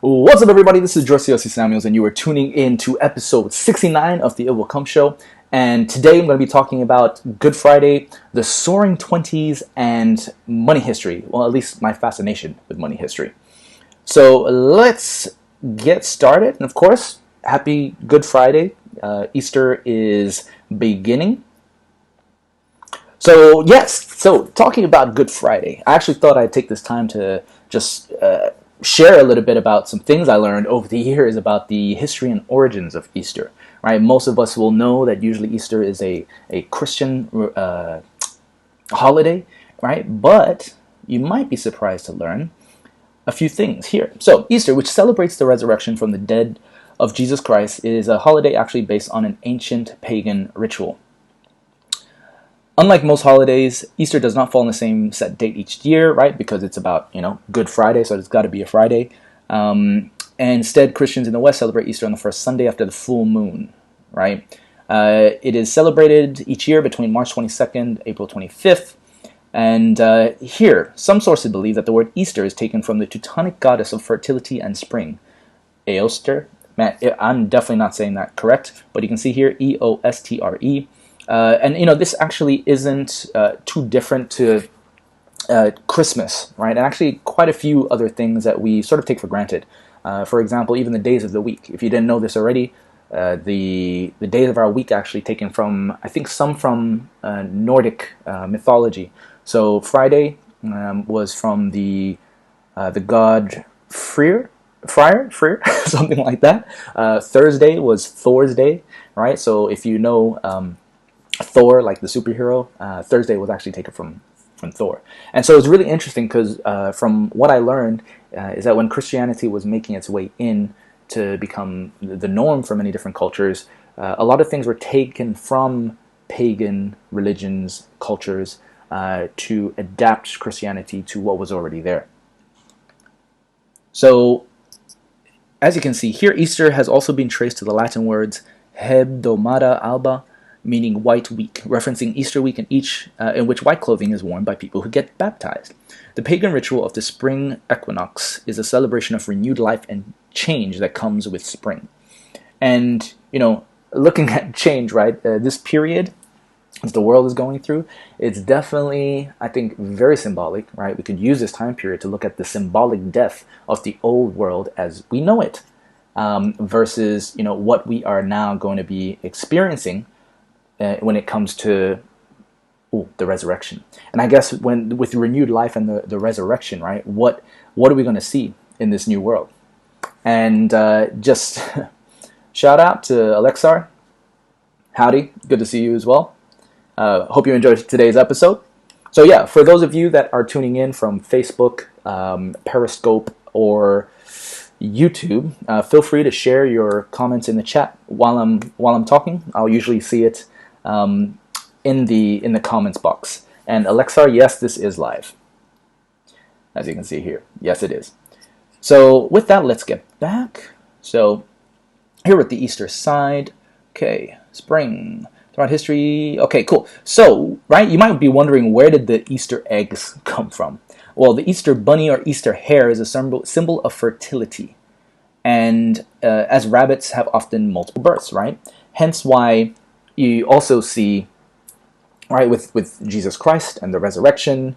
What's up, everybody? This is Siosi Samuels, and you are tuning in to episode 69 of the It Will Come Show. And today I'm going to be talking about Good Friday, the Soaring 20s, and money history. Well, at least my fascination with money history. So let's get started. And of course, happy Good Friday. Easter is beginning. So talking about Good Friday, I actually thought I'd take this time to just share a little bit about some things I learned over the years about the history and origins of Easter. Right, most of us will know that usually Easter is a Christian holiday, right? But you might be surprised to learn a few things here. So Easter, which celebrates the resurrection from the dead of Jesus Christ, is a holiday actually based on an ancient pagan ritual. Unlike most holidays, Easter does not fall on the same set date each year, right? Because it's about, Good Friday, so it's got to be a Friday. And instead, Christians in the West celebrate Easter on the first Sunday after the full moon, right? It is celebrated each year between March 22nd, April 25th. And here, some sources believe that the word Easter is taken from the Teutonic goddess of fertility and spring, Eostre. Man, I'm definitely not saying that correct, but you can see here, Eostre. And this actually isn't too different to Christmas, right? And actually quite a few other things that we sort of take for granted. For example, even the days of the week. If you didn't know this already, the days of our week actually taken from, I think, some from Nordic mythology. So Friday was from the god Freyr, something like that. Thursday was Thor's day, right? So if you know Thor, like the superhero, Thursday was actually taken from Thor. And so it's really interesting because from what I learned is that when Christianity was making its way in to become the norm for many different cultures, a lot of things were taken from pagan religions, cultures, to adapt Christianity to what was already there. So, as you can see here, Easter has also been traced to the Latin words hebdomada alba, meaning white week, referencing Easter week in which white clothing is worn by people who get baptized. The pagan ritual of the spring equinox is a celebration of renewed life and change that comes with spring. And, looking at change, right, this period, as the world is going through, it's definitely, I think, very symbolic, right? We could use this time period to look at the symbolic death of the old world as we know it, versus, what we are now going to be experiencing when it comes to the resurrection. And I guess with renewed life and the resurrection, right, what are we going to see in this new world? And just shout out to Alexar. Howdy, good to see you as well. Hope you enjoyed today's episode. So yeah, for those of you that are tuning in from Facebook, Periscope, or YouTube, feel free to share your comments in the chat while I'm talking. I'll usually see it in the comments box. And Alexar, yes, this is live, as you can see here. Yes, it is. So with that, let's get back. So here with the Easter side. Okay, spring throughout history. Okay, cool. So right, you might be wondering, where did the Easter eggs come from? Well, the Easter bunny or Easter hare is a symbol of fertility, and as rabbits have often multiple births, right? Hence why you also see, right, with Jesus Christ and the resurrection,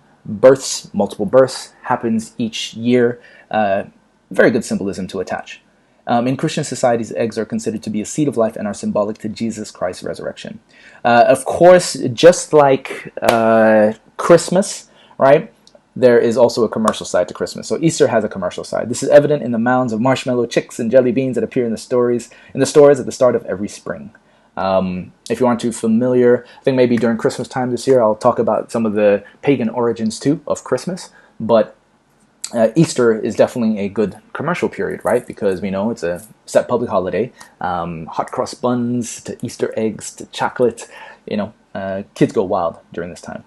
multiple births happens each year. Very good symbolism to attach. In Christian societies, eggs are considered to be a seed of life and are symbolic to Jesus Christ's resurrection. Of course, just like Christmas, right, there is also a commercial side to Christmas. So Easter has a commercial side. This is evident in the mounds of marshmallow chicks and jelly beans that appear in the stores at the start of every spring. If you aren't too familiar, I think maybe during Christmas time this year, I'll talk about some of the pagan origins too of Christmas. But Easter is definitely a good commercial period, right? Because we know it's a set public holiday. Hot cross buns to Easter eggs to chocolate, kids go wild during this time.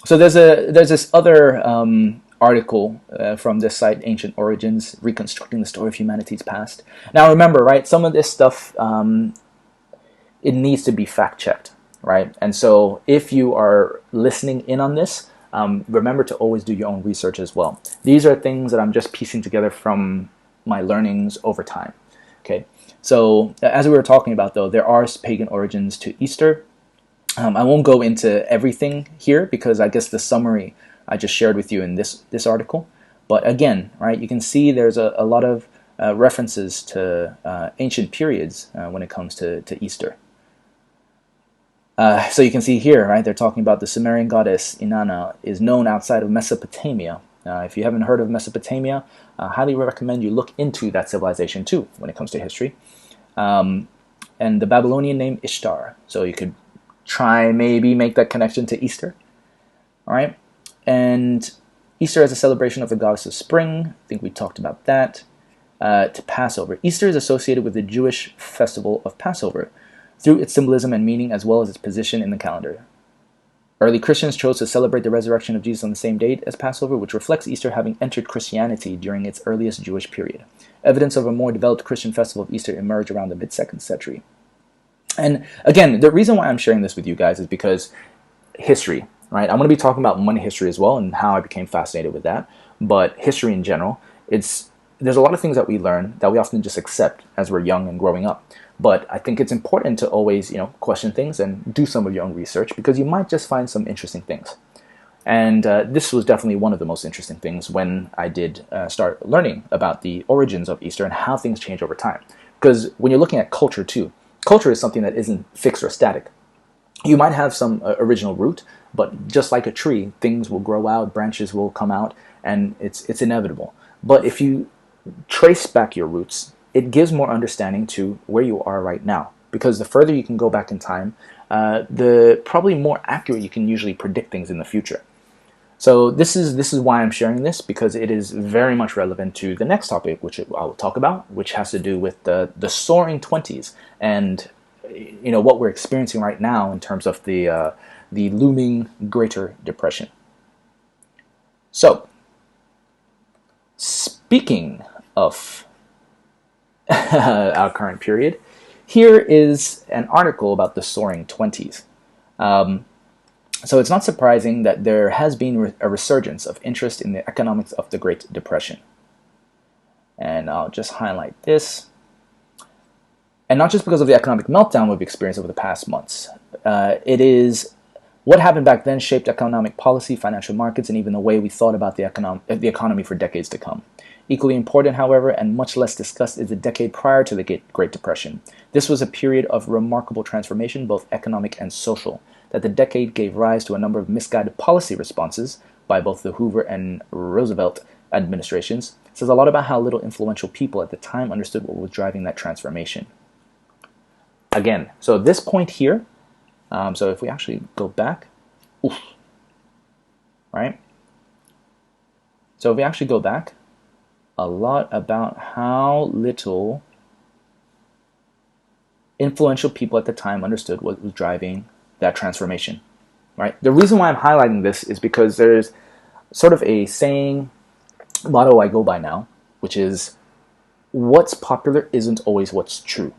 So there's this other article from this site, Ancient Origins, Reconstructing the Story of Humanity's Past. Now remember, right, some of this stuff, it needs to be fact-checked, right? And so if you are listening in on this, remember to always do your own research as well. These are things that I'm just piecing together from my learnings over time. Okay, so as we were talking about, though, there are pagan origins to Easter. I won't go into everything here because I guess the summary I just shared with you in this article. But again, right, you can see there's a lot of references to ancient periods when it comes to Easter. So you can see here, right, they're talking about the Sumerian goddess Inanna is known outside of Mesopotamia. If you haven't heard of Mesopotamia, I highly recommend you look into that civilization too when it comes to history. And the Babylonian name Ishtar. So you could try maybe make that connection to Easter. All right. And Easter is a celebration of the goddess of spring. I think we talked about that. To Passover. Easter is associated with the Jewish festival of Passover through its symbolism and meaning as well as its position in the calendar. Early Christians chose to celebrate the resurrection of Jesus on the same date as Passover, which reflects Easter having entered Christianity during its earliest Jewish period. Evidence of a more developed Christian festival of Easter emerged around the mid-2nd century. And again, the reason why I'm sharing this with you guys is because history, right? I'm going to be talking about money history as well and how I became fascinated with that. But history in general, there's a lot of things that we learn that we often just accept as we're young and growing up. But I think it's important to always, question things and do some of your own research because you might just find some interesting things. And this was definitely one of the most interesting things when I did start learning about the origins of Easter and how things change over time. Because when you're looking at culture too, culture is something that isn't fixed or static. You might have some original root, but just like a tree, things will grow out, branches will come out, and it's inevitable. But if you trace back your roots, it gives more understanding to where you are right now. Because the further you can go back in time, the probably more accurate you can usually predict things in the future. So this is why I'm sharing this, because it is very much relevant to the next topic, which I will talk about, which has to do with the Soaring 20s and what we're experiencing right now in terms of the looming Greater Depression. So, speaking of our current period, here is an article about the Soaring 20s. So it's not surprising that there has been a resurgence of interest in the economics of the Great Depression. And I'll just highlight this. And not just because of the economic meltdown we've experienced over the past months. It is what happened back then shaped economic policy, financial markets, and even the way we thought about the economy for decades to come. Equally important, however, and much less discussed, is the decade prior to the Great Depression. This was a period of remarkable transformation, both economic and social, that the decade gave rise to a number of misguided policy responses by both the Hoover and Roosevelt administrations. It says a lot about how little influential people at the time understood what was driving that transformation. Again, so this point here, so if we actually go back, right? So if we actually go back, a lot about how little influential people at the time understood what was driving that transformation, right? The reason why I'm highlighting this is because there's sort of a saying, motto I go by now, which is, what's popular isn't always what's true,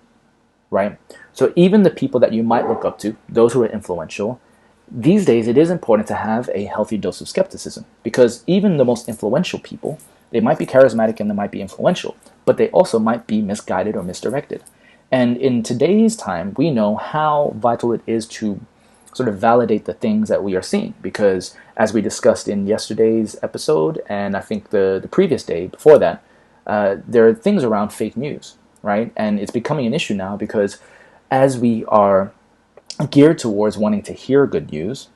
right? So even the people that you might look up to, those who are influential, these days it is important to have a healthy dose of skepticism, because even the most influential people, they might be charismatic and they might be influential, but they also might be misguided or misdirected. And in today's time, we know how vital it is to sort of validate the things that we are seeing, because as we discussed in yesterday's episode, and I think the previous day before that, there are things around fake news, right? And it's becoming an issue now because as we are geared towards wanting to hear good news,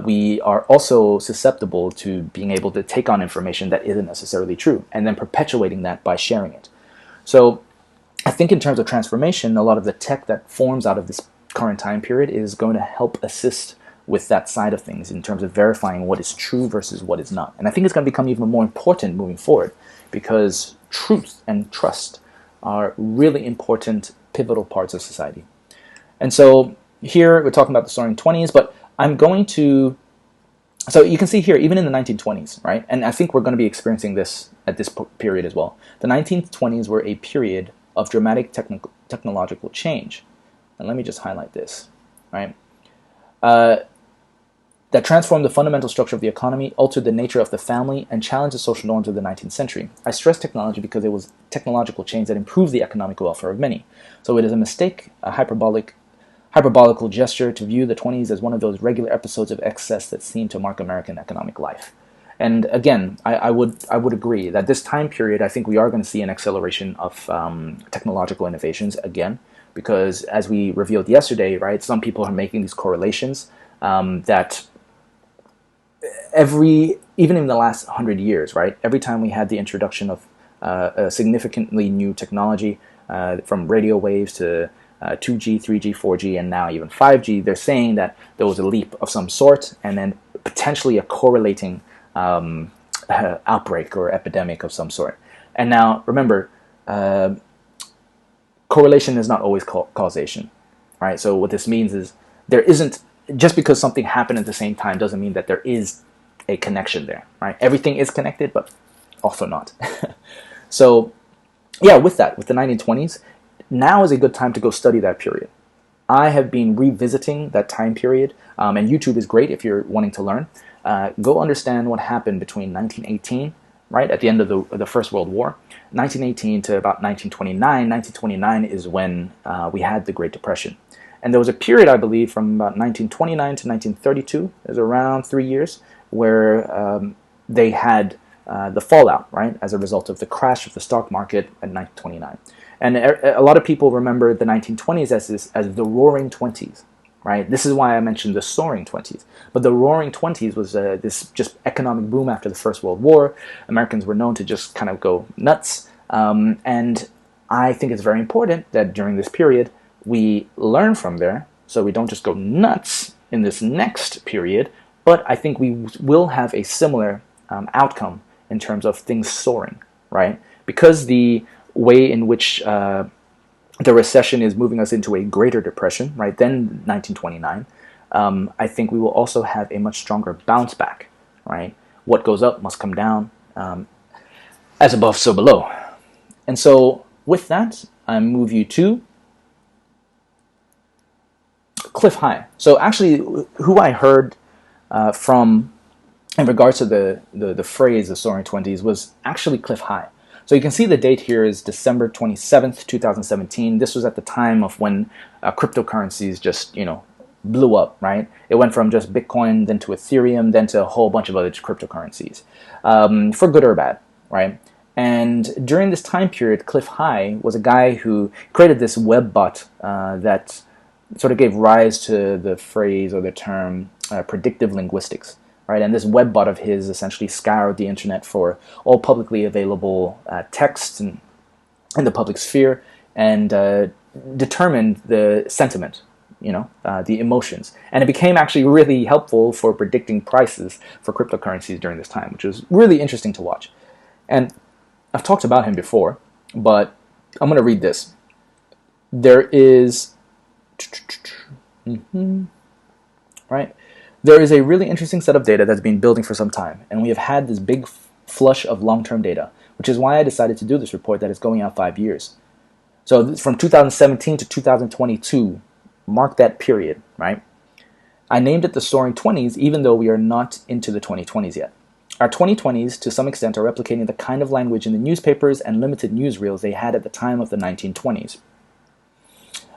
we are also susceptible to being able to take on information that isn't necessarily true and then perpetuating that by sharing it. So I think in terms of transformation, a lot of the tech that forms out of this current time period is going to help assist with that side of things in terms of verifying what is true versus what is not. And I think it's going to become even more important moving forward because truth and trust are really important, pivotal parts of society. And so here we're talking about the Soaring 20s, but I'm going to, so you can see here, even in the 1920s, right? And I think we're going to be experiencing this at this period as well. The 1920s were a period of dramatic technological change. And let me just highlight this, right? The that transformed the fundamental structure of the economy, altered the nature of the family, and challenged the social norms of the 19th century. I stress technology because it was technological change that improved the economic welfare of many. So it is a mistake, a hyperbolical gesture to view the 20s as one of those regular episodes of excess that seem to mark American economic life. And again, I would agree that this time period, I think we are going to see an acceleration of technological innovations again, because as we revealed yesterday, right, some people are making these correlations that even in the last 100 years, right, every time we had the introduction of a significantly new technology, from radio waves to 2G, 3G, 4G, and now even 5G, they're saying that there was a leap of some sort, and then potentially a correlating outbreak or epidemic of some sort. And now, remember, correlation is not always causation, right? So what this means is there isn't, just because something happened at the same time doesn't mean that there is a connection there, right? Everything is connected, but also not. So, yeah, with the 1920s, now is a good time to go study that period. I have been revisiting that time period, and YouTube is great if you're wanting to learn. Go understand what happened between 1918, right, at the end of the First World War, 1918 to about 1929. 1929 is when we had the Great Depression. And there was a period, I believe, from about 1929 to 1932, it was around 3 years, where they had the fallout, right, as a result of the crash of the stock market in 1929. And a lot of people remember the 1920s as the Roaring Twenties, right? This is why I mentioned the Soaring Twenties. But the Roaring Twenties was this just economic boom after the First World War. Americans were known to just kind of go nuts. And I think it's very important that during this period, we learn from there, so we don't just go nuts in this next period, but I think we will have a similar outcome in terms of things soaring, right? Because the way in which the recession is moving us into a greater depression, right, than 1929, I think we will also have a much stronger bounce back, right? What goes up must come down, as above, so below. And so with that, I move you to Cliff High. So actually, who I heard from in regards to the phrase the Soaring Twenties was actually Cliff High. So you can see the date here is December 27th, 2017. This was at the time of when cryptocurrencies just, blew up, right? It went from just Bitcoin, then to Ethereum, then to a whole bunch of other cryptocurrencies, for good or bad, right? And during this time period, Cliff High was a guy who created this web bot that sort of gave rise to the phrase or the term predictive linguistics, right? And this web bot of his essentially scoured the internet for all publicly available texts in the public sphere and determined the sentiment, the emotions. And it became actually really helpful for predicting prices for cryptocurrencies during this time, which was really interesting to watch. And I've talked about him before, but I'm going to read this. There is... Right? There is a really interesting set of data that's been building for some time, and we have had this big flush of long-term data, which is why I decided to do this report that is going out 5 years. So from 2017 to 2022, mark that period, right? I named it the Soaring 20s, even though we are not into the 2020s yet. Our 2020s, to some extent, are replicating the kind of language in the newspapers and limited newsreels they had at the time of the 1920s.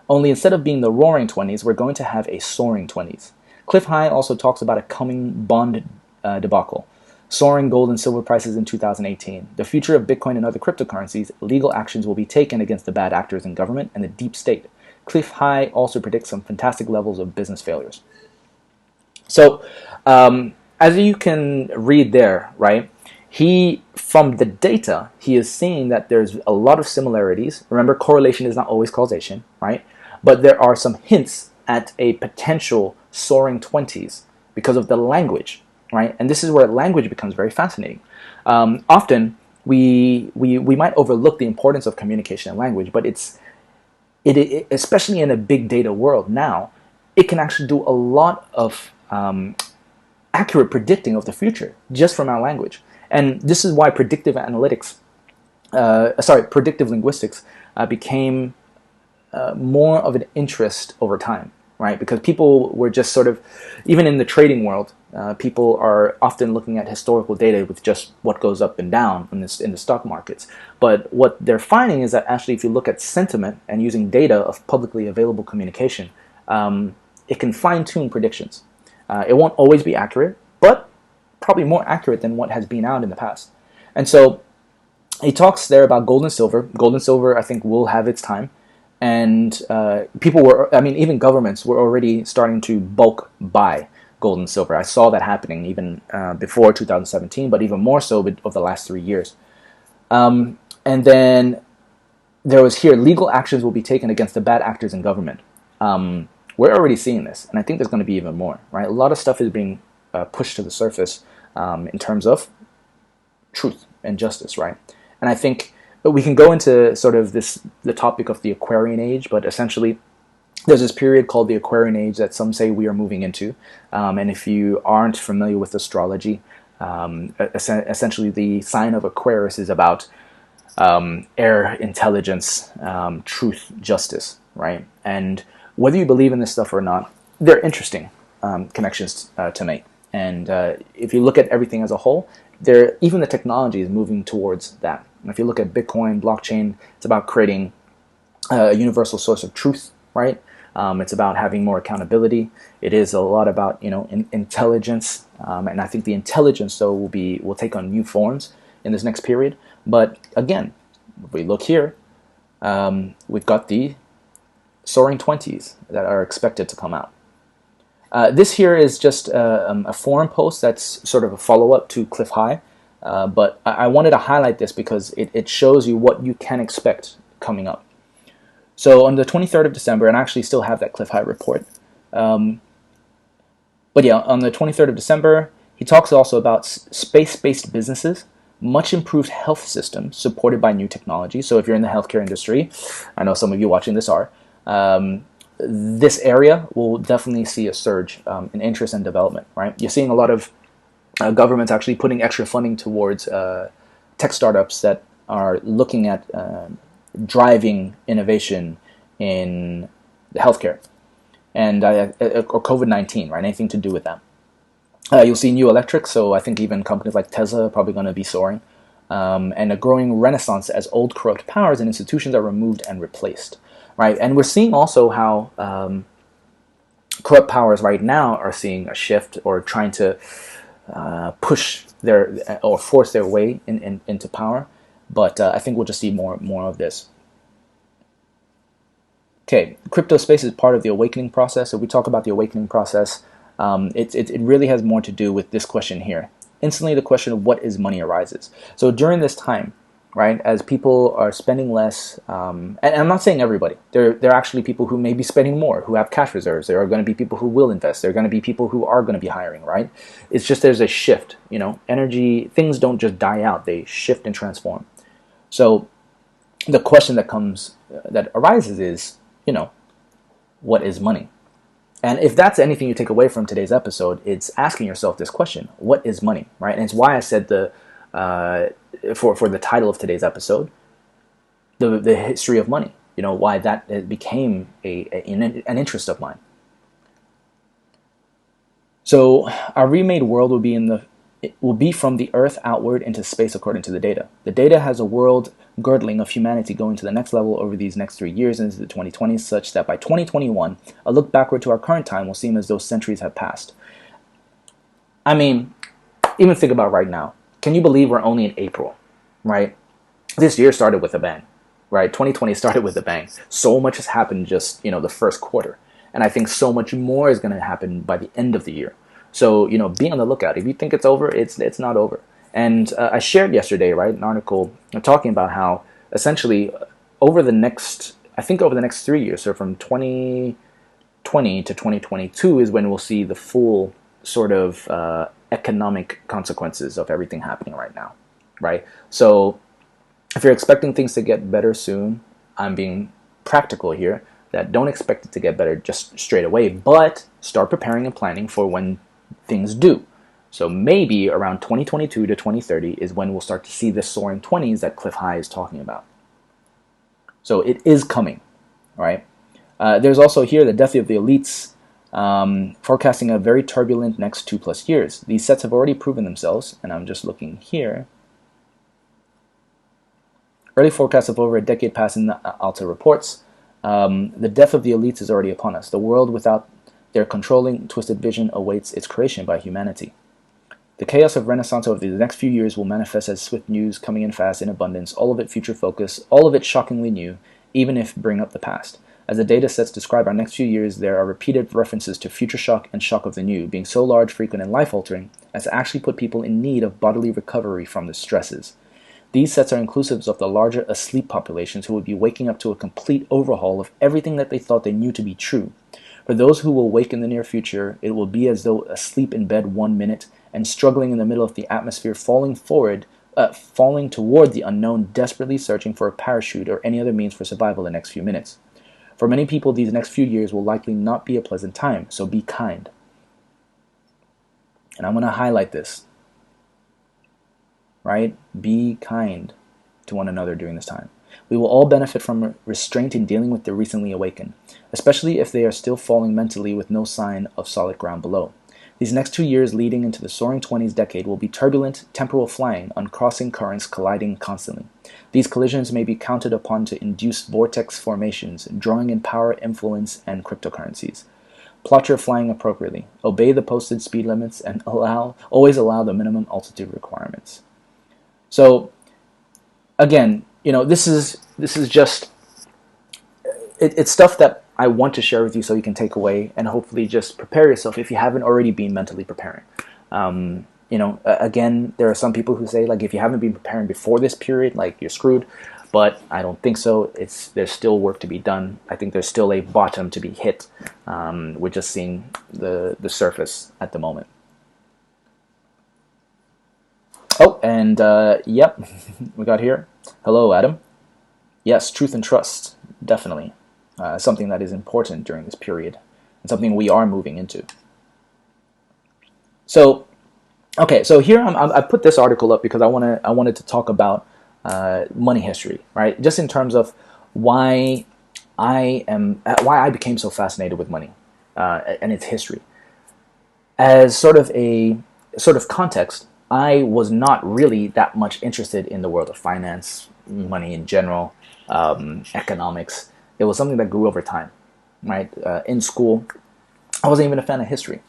Only instead of being the Roaring 20s, we're going to have a Soaring 20s. Cliff High also talks about a coming bond debacle, soaring gold and silver prices in 2018, the future of Bitcoin and other cryptocurrencies, legal actions will be taken against the bad actors in government and the deep state. Cliff High also predicts some fantastic levels of business failures. So, as you can read there, right, from the data, he is seeing that there's a lot of similarities. Remember, correlation is not always causation, right? But there are some hints at a potential soaring 20s because of the language, right? And this is where language becomes very fascinating. Often, we might overlook the importance of communication and language, but it especially in a big data world now, it can actually do a lot of accurate predicting of the future just from our language. And this is why predictive linguistics became more of an interest over time, right? Because people were just sort of, even in the trading world, people are often looking at historical data with just what goes up and down in the stock markets. But what they're finding is that actually, if you look at sentiment and using data of publicly available communication, it can fine-tune predictions. It won't always be accurate, but probably more accurate than what has been out in the past. And so he talks there about gold and silver. Gold and silver, I think, will have its time. And people were, I mean, even governments were already starting to bulk buy gold and silver. I saw that happening even before 2017, but even more so over the last 3 years. And then there was here, legal actions will be taken against the bad actors in government. We're already seeing this, and I think there's going to be even more, right? A lot of stuff is being pushed to the surface in terms of truth and justice, right? And I think we can go into sort of the topic of the Aquarian Age, but essentially there's this period called the Aquarian Age that some say we are moving into. And if you aren't familiar with astrology, essentially the sign of Aquarius is about air, intelligence, truth, justice, right? And whether you believe in this stuff or not, they're interesting connections to make. And if you look at everything as a whole, even the technology is moving towards that. And if you look at Bitcoin, blockchain, it's about creating a universal source of truth, right? It's about having more accountability. It is a lot about intelligence, and I think the intelligence though will take on new forms in this next period. But again, if we look here, we've got the Soaring 20s that are expected to come out. This here is just a forum post that's sort of a follow-up to Cliff High, but I wanted to highlight this because it shows you what you can expect coming up. So on the 23rd of December, and I actually still have that Cliff High report, but yeah, on the 23rd of December, he talks also about space-based businesses, much improved health systems supported by new technology. So if you're in the healthcare industry, I know some of you watching this are, this area will definitely see a surge in interest and development, right? You're seeing a lot of governments actually putting extra funding towards tech startups that are looking at driving innovation in the healthcare and or COVID-19, right? Anything to do with that. You'll see new electrics, so I think even companies like Tesla are probably going to be soaring, and a growing renaissance as old corrupt powers and institutions are removed and replaced. Right, and we're seeing also how corrupt powers right now are seeing a shift or trying to push or force their way into power. But I think we'll just see more of this. Okay, crypto space is part of the awakening process. So we talk about the awakening process. It really has more to do with this question here. Instantly, the question of what is money arises. So during this time, right, as people are spending less, and I'm not saying everybody, there are actually people who may be spending more, who have cash reserves. There are going to be people who will invest. There are going to be people who are going to be hiring, right? It's just there's a shift, energy, things don't just die out, they shift and transform. So the question that arises is, what is money? And if that's anything you take away from today's episode, it's asking yourself this question: what is money, right? And it's why I said for the title of today's episode, the history of money. Why that became an interest of mine. So our remade world will be from the Earth outward into space, according to the data. The data has a world girdling of humanity going to the next level over these next 3 years into the 2020s, such that by 2021, a look backward to our current time will seem as though centuries have passed. I mean, even think about right now. Can you believe we're only in April, right? This year started with a bang, right? 2020 started with a bang. So much has happened just, the first quarter. And I think so much more is going to happen by the end of the year. So, be on the lookout. If you think it's over, it's not over. And I shared yesterday, right, an article talking about how essentially over the next 3 years, so from 2020 to 2022 is when we'll see the full sort of economic consequences of everything happening right now, right? So if you're expecting things to get better soon, I'm being practical here, that don't expect it to get better just straight away, but start preparing and planning for when things do. So maybe around 2022 to 2030 is when we'll start to see the soaring 20s that Cliff High is talking about. So it is coming, right? There's also here the death of the elites, forecasting a very turbulent next 2+ years. These sets have already proven themselves, and I'm just looking here. Early forecasts of over a decade past in the Alta reports. The death of the elites is already upon us. The world without their controlling, twisted vision awaits its creation by humanity. The chaos of Renaissance over the next few years will manifest as swift news coming in fast, in abundance, all of it future focus, all of it shockingly new, even if bring up the past. As the data sets describe our next few years, there are repeated references to future shock and shock of the new, being so large, frequent, and life-altering as to actually put people in need of bodily recovery from the stresses. These sets are inclusive of the larger asleep populations who will be waking up to a complete overhaul of everything that they thought they knew to be true. For those who will wake in the near future, it will be as though asleep in bed 1 minute and struggling in the middle of the atmosphere, falling toward the unknown, desperately searching for a parachute or any other means for survival the next few minutes. For many people, these next few years will likely not be a pleasant time, so be kind. And I'm going to highlight this. Right? Be kind to one another during this time. We will all benefit from restraint in dealing with the recently awakened, especially if they are still falling mentally with no sign of solid ground below. These next 2 years leading into the Soaring 20s decade will be turbulent, temporal flying, uncrossing currents colliding constantly. These collisions may be counted upon to induce vortex formations, drawing in power, influence, and cryptocurrencies. Plot your flying appropriately. Obey the posted speed limits and always allow the minimum altitude requirements. So, again, this is just it's stuff that I want to share with you so you can take away and hopefully just prepare yourself if you haven't already been mentally preparing. Again, there are some people who say, like, if you haven't been preparing before this period, like, you're screwed. But I don't think so. There's still work to be done. I think there's still a bottom to be hit. We're just seeing the surface at the moment. Oh, and yep, we got here. Hello, Adam. Yes, truth and trust, definitely. Something that is important during this period, and something we are moving into. So, okay, so here I put this article up because I wanted to talk about money history, right? Just in terms of why I became so fascinated with money and its history. As sort of context, I was not really that much interested in the world of finance, money in general, economics. It was something that grew over time, right? In school, I wasn't even a fan of history.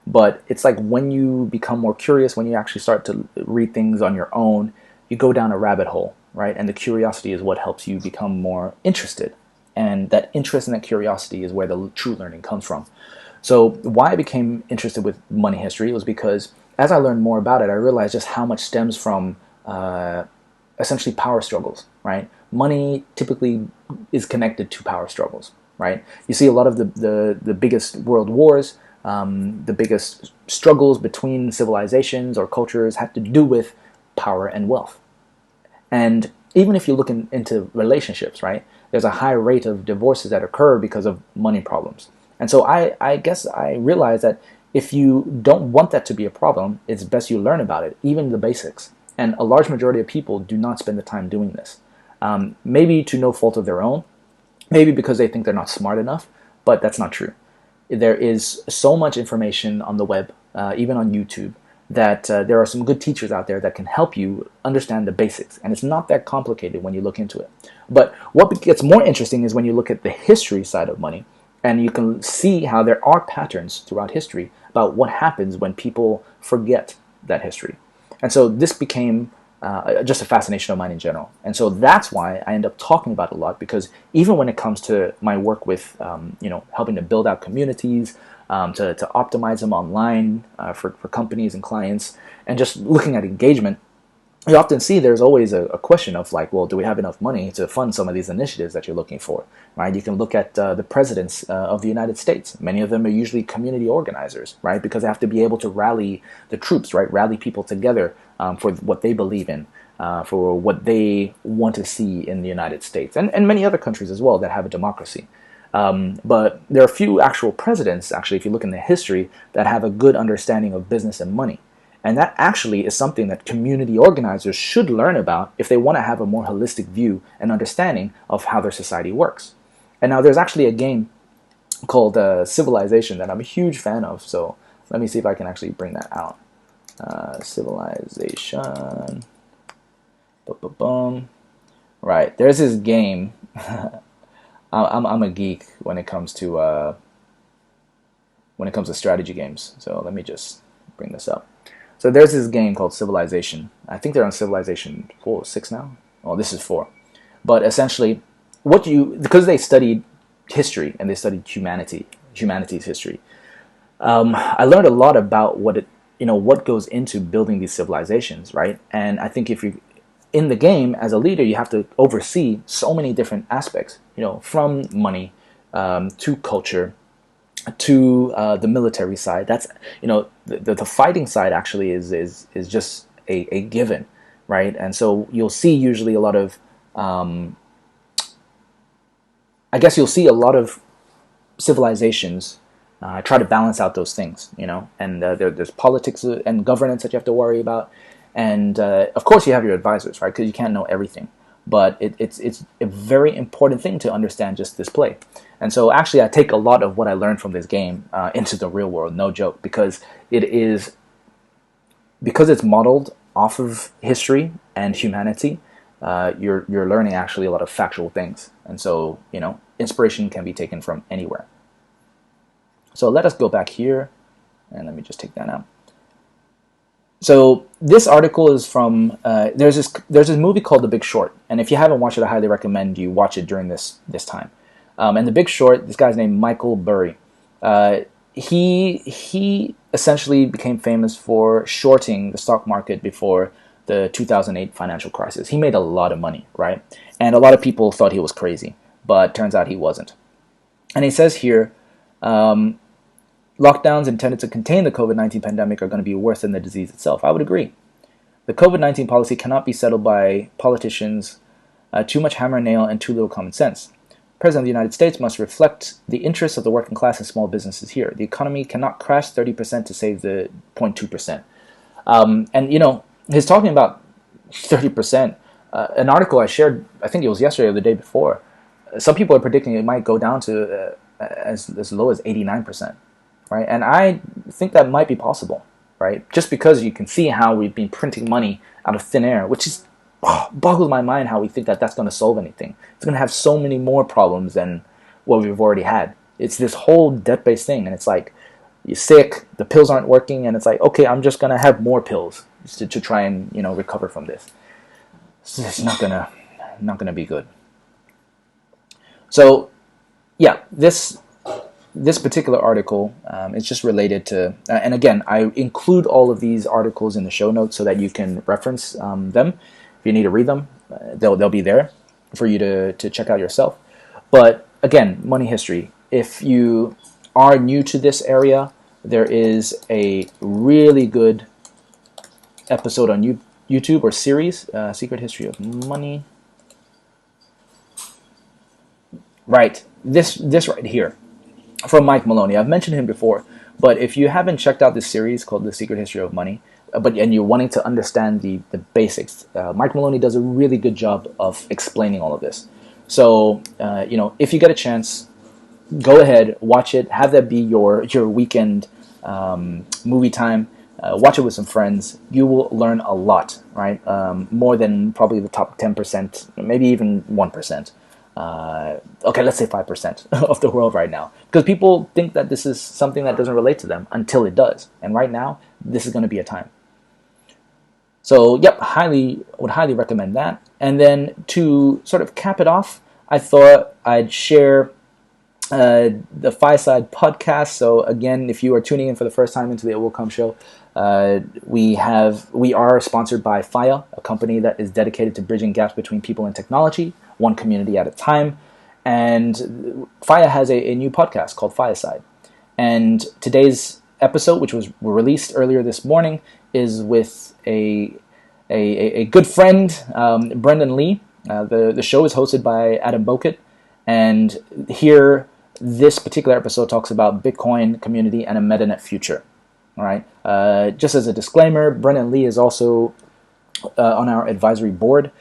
But it's like when you become more curious, when you actually start to read things on your own, you go down a rabbit hole, right? And the curiosity is what helps you become more interested. And that interest and that curiosity is where the true learning comes from. So why I became interested with money history was because as I learned more about it, I realized just how much stems from essentially power struggles, right? Money typically is connected to power struggles, right? You see a lot of the biggest world wars, the biggest struggles between civilizations or cultures have to do with power and wealth. And even if you look into relationships, right, there's a high rate of divorces that occur because of money problems. And so I guess I realized that if you don't want that to be a problem, it's best you learn about it, even the basics. And a large majority of people do not spend the time doing this. Maybe to no fault of their own, maybe because they think they're not smart enough, but that's not true. There is so much information on the web, even on YouTube, that there are some good teachers out there that can help you understand the basics. And it's not that complicated when you look into it. But what gets more interesting is when you look at the history side of money, and you can see how there are patterns throughout history about what happens when people forget that history. And so this became just a fascination of mine in general. And so that's why I end up talking about it a lot, because even when it comes to my work with, helping to build out communities, to optimize them online for companies and clients, and just looking at engagement, you often see there's always a question of like, well, do we have enough money to fund some of these initiatives that you're looking for, right? You can look at the presidents of the United States. Many of them are usually community organizers, right? Because they have to be able to rally the troops, right? Rally people together for what they believe in, for what they want to see in the United States, and many other countries as well that have a democracy. But there are few actual presidents, actually, if you look in the history, that have a good understanding of business and money. And that actually is something that community organizers should learn about if they want to have a more holistic view and understanding of how their society works. And now there's actually a game called Civilization that I'm a huge fan of. So let me see if I can actually bring that out. Civilization. Boom. Right, there's this game. I'm a geek when it comes to strategy games. So let me just bring this up. So there's this game called Civilization. I think they're on Civilization 4 or 6 now. Oh, this is 4. But essentially, because they studied history and they studied humanity's history. I learned a lot about what goes into building these civilizations, right? And I think if you're in the game as a leader, you have to oversee so many different aspects, from money to culture to the military side. That's the fighting side actually is just a given, right? And so you'll see usually a lot of I guess you'll see a lot of civilizations try to balance out those things, and there's politics and governance that you have to worry about, and of course you have your advisors, right? Because you can't know everything, but it's a very important thing to understand just this play. And so actually I take a lot of what I learned from this game into the real world, no joke, because it's modeled off of history and humanity. You're learning actually a lot of factual things, and so inspiration can be taken from anywhere. So let us go back here, and let me just take that out. So this article is from there's this movie called The Big Short, and if you haven't watched it, I highly recommend you watch it during this time. And The Big Short, this guy's named Michael Burry. He essentially became famous for shorting the stock market before the 2008 financial crisis. He made a lot of money, right? And a lot of people thought he was crazy, but turns out he wasn't. And he says here, lockdowns intended to contain the COVID-19 pandemic are going to be worse than the disease itself. I would agree. The COVID-19 policy cannot be settled by politicians, too much hammer and nail, and too little common sense. The President of the United States must reflect the interests of the working class and small businesses here. The economy cannot crash 30% to save the 0.2%. And, he's talking about 30%. An article I shared, I think it was yesterday or the day before, some people are predicting it might go down to as low as 89%. Right? And I think that might be possible, right? Just because you can see how we've been printing money out of thin air, which is boggles my mind how we think that that's going to solve anything. It's going to have so many more problems than what we've already had. It's this whole debt-based thing, and it's like you're sick, the pills aren't working, and it's like, okay, I'm just going to have more pills to try and recover from this. So it's not gonna be good. So yeah, this particular article is just related to, and again, I include all of these articles in the show notes so that you can reference them. If you need to read them, they'll be there for you to check out yourself. But again, money history. If you are new to this area, there is a really good episode on YouTube or series, Secret History of Money. Right, this right here. From Mike Maloney. I've mentioned him before, but if you haven't checked out this series called The Secret History of Money, and you're wanting to understand the basics, Mike Maloney does a really good job of explaining all of this. So, if you get a chance, go ahead, watch it, have that be your weekend movie time, watch it with some friends. You will learn a lot, right? More than probably the top 10%, maybe even 1%. Okay, let's say 5% of the world right now. Because people think that this is something that doesn't relate to them until it does. And right now, this is going to be a time. So, yep, would highly recommend that. And then to sort of cap it off, I thought I'd share the Fireside podcast. So again, if you are tuning in for the first time into the It Will Come show, we are sponsored by Faya, a company that is dedicated to bridging gaps between people and technology, one community at a time. And Faya has a new podcast called Fireside. And today's episode, which was released earlier this morning, is with a good friend, Brendan Lee. The show is hosted by Adam Bokit. And here, this particular episode talks about Bitcoin community and a MetaNet future. All right. Just as a disclaimer, Brendan Lee is also on our advisory board.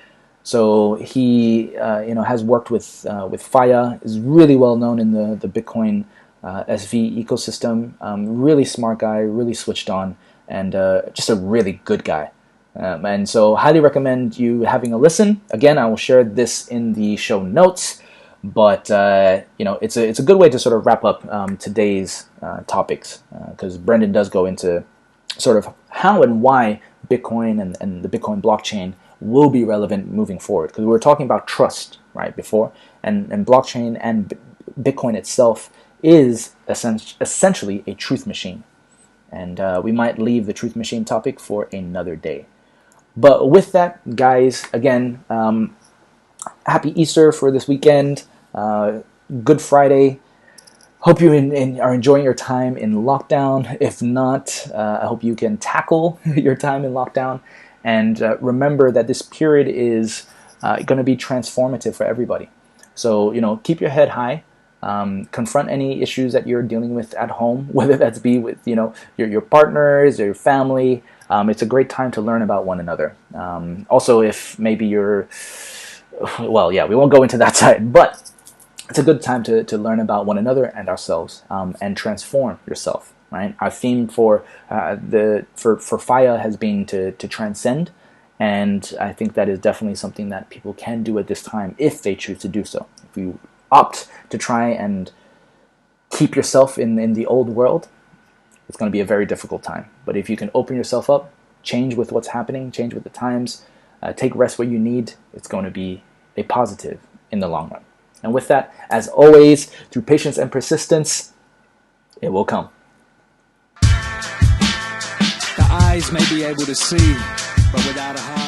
So he, has worked with Faya, is really well known in the Bitcoin SV ecosystem. Really smart guy, really switched on, and just a really good guy. And so highly recommend you having a listen. Again, I will share this in the show notes, but it's a good way to sort of wrap up today's topics, because Brendan does go into sort of how and why Bitcoin and the Bitcoin blockchain will be relevant moving forward. Because we were talking about trust right before, and blockchain and Bitcoin itself is essentially a truth machine. And we might leave the truth machine topic for another day. But with that, guys, again, happy Easter for this weekend. Good Friday. Hope you are enjoying your time in lockdown. If not, I hope you can tackle your time in lockdown. And remember that this period is going to be transformative for everybody. So, keep your head high. Confront any issues that you're dealing with at home, whether that's be with your partners or your family. It's a great time to learn about one another. Also, if maybe we won't go into that side, but it's a good time to learn about one another and ourselves, and transform yourself. Right. Our theme for FIA has been to transcend, and I think that is definitely something that people can do at this time if they choose to do so. If you opt to try and keep yourself in the old world, it's going to be a very difficult time. But if you can open yourself up, change with what's happening, change with the times, take rest where you need, it's going to be a positive in the long run. And with that, as always, through patience and persistence, it will come. The eyes may be able to see, but without a heart.